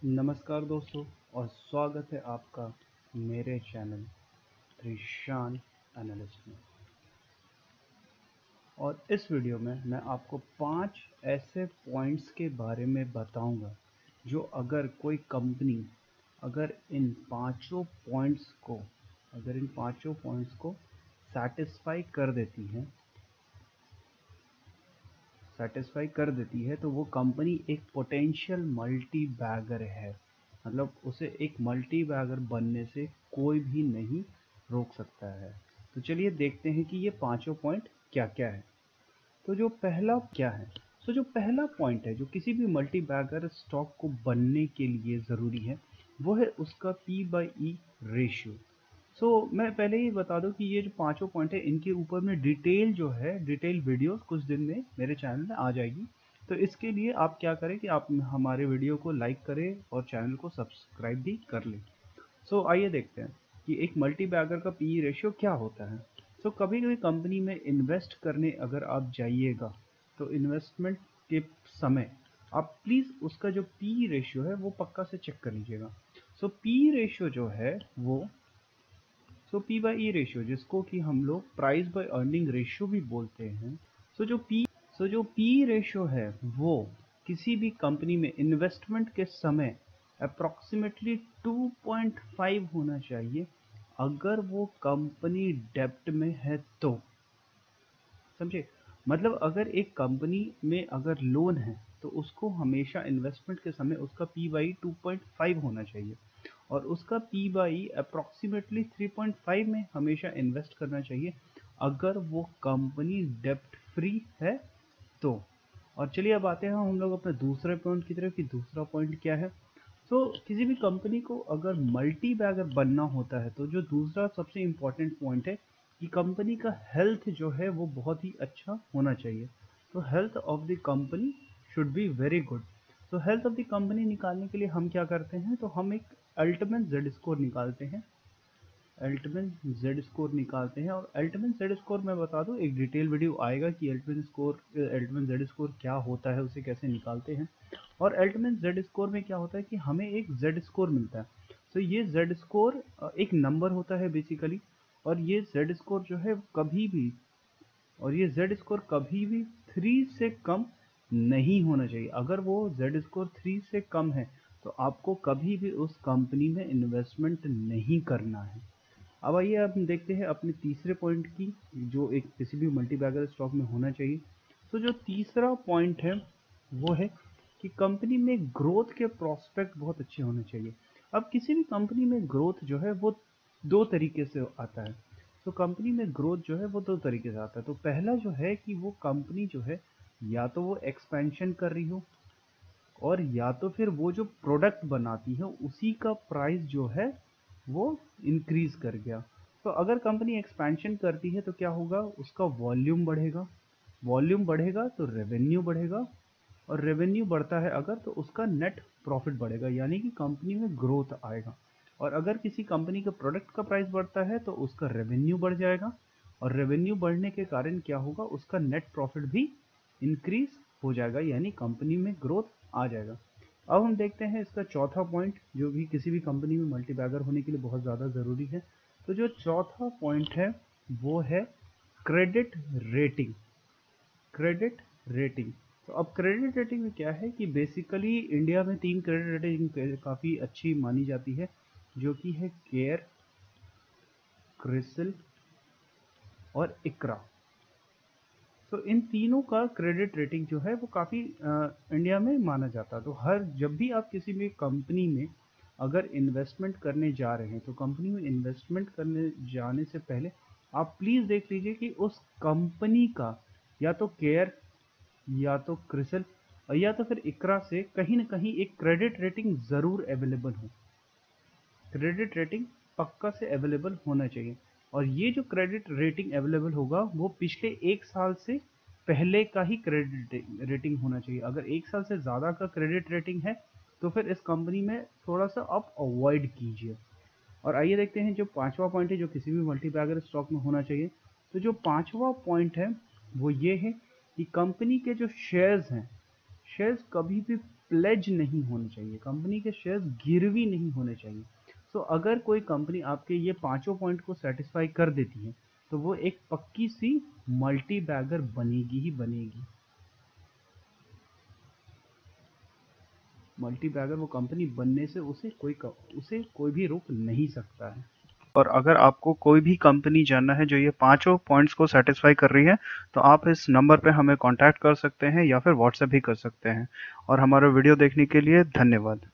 नमस्कार दोस्तों और स्वागत है आपका मेरे चैनल त्रिशान एनालिस्ट में। और इस वीडियो में मैं आपको 5 ऐसे पॉइंट्स के बारे में बताऊंगा जो अगर कोई कंपनी अगर इन पांचों पॉइंट्स को सेटिस्फाई कर देती है तो वो कंपनी एक पोटेंशियल मल्टी बैगर है। मतलब उसे एक मल्टी बैगर बनने से कोई भी नहीं रोक सकता है। तो चलिए देखते हैं कि ये पांचों पॉइंट क्या क्या है। तो जो पहला क्या है, तो जो पहला पॉइंट है जो किसी भी मल्टी बैगर स्टॉक को बनने के लिए ज़रूरी है वो है उसका P/E रेशियो। मैं पहले ही बता दूं कि ये जो पांचों पॉइंट है इनके ऊपर में डिटेल वीडियोस कुछ दिन में मेरे चैनल में आ जाएगी। तो इसके लिए आप क्या करें कि आप हमारे वीडियो को लाइक करें और चैनल को सब्सक्राइब भी कर लें। आइए देखते हैं कि एक मल्टी बैगर का पी रेशियो क्या होता है। कभी कभी कंपनी में इन्वेस्ट करने अगर आप जाइएगा तो इन्वेस्टमेंट के समय आप प्लीज़ उसका जो पी रेशियो है वो पक्का से चेक कर लीजिएगा। पी रेशियो जो है वो पी बाई ई रेशियो जिसको कि हम लोग प्राइस बाय अर्निंग रेशियो भी बोलते हैं। जो पी रेशियो है वो किसी भी कंपनी में इन्वेस्टमेंट के समय अप्रॉक्सीमेटली 2.5 होना चाहिए अगर वो कंपनी डेब्ट में है तो। समझे? मतलब अगर एक कंपनी में अगर लोन है तो उसको हमेशा इन्वेस्टमेंट के समय उसका पी बाई 2.5 होना चाहिए और उसका पी बाई अप्रॉक्सीमेटली 3.5 में हमेशा इन्वेस्ट करना चाहिए अगर वो कंपनी डेब्ट फ्री है तो। और चलिए अब आते हैं हम लोग अपने दूसरे पॉइंट की तरफ कि दूसरा पॉइंट क्या है। किसी भी कंपनी को अगर मल्टी बैगर बनना होता है तो जो दूसरा सबसे इम्पोर्टेंट पॉइंट है कि कंपनी का हेल्थ जो है वो बहुत ही अच्छा होना चाहिए। तो health of the company should be very good. तो हेल्थ ऑफ द कंपनी निकालने के लिए हम क्या करते हैं, तो हम एक अल्टीमेट जेड स्कोर निकालते हैं। और अल्टीमेट जेड स्कोर मैं बता दूं, एक डिटेल वीडियो आएगा कि अल्टीमेट जेड स्कोर क्या होता है, उसे कैसे निकालते हैं। और अल्टीमेट जेड स्कोर में क्या होता है कि हमें एक जेड स्कोर मिलता है। ये जेड स्कोर एक नंबर होता है बेसिकली। और ये जेड स्कोर जो है कभी भी 3 से कम नहीं होना चाहिए। अगर वो जेड स्कोर 3 से कम है तो आपको कभी भी उस कंपनी में इन्वेस्टमेंट नहीं करना है। अब आइए अब हम देखते हैं अपने तीसरे पॉइंट की जो एक किसी भी मल्टीबैगर स्टॉक में होना चाहिए। जो तीसरा पॉइंट है वो है कि कंपनी में ग्रोथ के प्रोस्पेक्ट बहुत अच्छे होने चाहिए। अब किसी भी कंपनी में ग्रोथ जो है वो दो तरीके से आता है। कंपनी में ग्रोथ जो है वो दो तरीके से आता है। तो पहला जो है कि वो कंपनी जो है या तो वो एक्सपेंशन कर रही हो और या तो फिर वो जो प्रोडक्ट बनाती है उसी का प्राइस जो है वो इंक्रीज कर गया। तो अगर कंपनी एक्सपेंशन करती है तो क्या होगा, उसका वॉल्यूम बढ़ेगा तो रेवेन्यू बढ़ेगा। और रेवेन्यू बढ़ता है अगर तो उसका नेट प्रॉफिट बढ़ेगा, यानी कि कंपनी में ग्रोथ आएगा। और अगर किसी कंपनी का प्रोडक्ट का प्राइस बढ़ता है तो उसका रेवेन्यू बढ़ जाएगा और रेवेन्यू बढ़ने के कारण क्या होगा, उसका नेट प्रॉफिट भी इंक्रीज हो जाएगा, यानी कंपनी में ग्रोथ आ जाएगा। अब हम देखते हैं इसका चौथा पॉइंट जो भी किसी भी कंपनी में मल्टीबैगर होने के लिए बहुत ज़्यादा ज़रूरी है। तो जो चौथा पॉइंट है वो है क्रेडिट रेटिंग। क्रेडिट रेटिंग तो अब क्रेडिट रेटिंग में क्या है कि बेसिकली इंडिया में 3 क्रेडिट रेटिंग काफ़ी अच्छी मानी जाती है, जो कि है केयर, क्रिसिल और इकरा। इन तीनों का क्रेडिट रेटिंग जो है वो काफ़ी इंडिया में माना जाता है। तो जब भी आप किसी भी कंपनी में अगर इन्वेस्टमेंट करने जा रहे हैं तो कंपनी में इन्वेस्टमेंट करने जाने से पहले आप प्लीज़ देख लीजिए कि उस कंपनी का या तो केयर या तो क्रिसल या तो फिर इकरा से कहीं ना कहीं एक क्रेडिट रेटिंग ज़रूर अवेलेबल हो। क्रेडिट रेटिंग पक्का से अवेलेबल होना चाहिए। और ये जो क्रेडिट रेटिंग अवेलेबल होगा वो पिछले 1 साल से पहले का ही क्रेडिट रेटिंग होना चाहिए। अगर 1 साल से ज़्यादा का क्रेडिट रेटिंग है तो फिर इस कंपनी में थोड़ा सा आप अवॉइड कीजिए। और आइए देखते हैं जो पांचवा पॉइंट है जो किसी भी मल्टीबैगर स्टॉक में होना चाहिए। तो जो पांचवा पॉइंट है वो ये है कि कंपनी के जो शेयर्स हैं, शेयर्स कभी भी प्लेज नहीं होने चाहिए, कंपनी के शेयर्स गिरवी नहीं होने चाहिए। सो अगर कोई कंपनी आपके ये पांचों पॉइंट को सेटिस्फाई कर देती है तो वो एक पक्की सी मल्टी बैगर बनेगी ही बनेगी। मल्टी बैगर वो कंपनी बनने से उसे कोई भी रोक नहीं सकता है। और अगर आपको कोई भी कंपनी जानना है जो ये पांचों पॉइंट्स को सेटिस्फाई कर रही है तो आप इस नंबर पे हमें कांटेक्ट कर सकते हैं या फिर व्हाट्सएप भी कर सकते हैं। और हमारा वीडियो देखने के लिए धन्यवाद।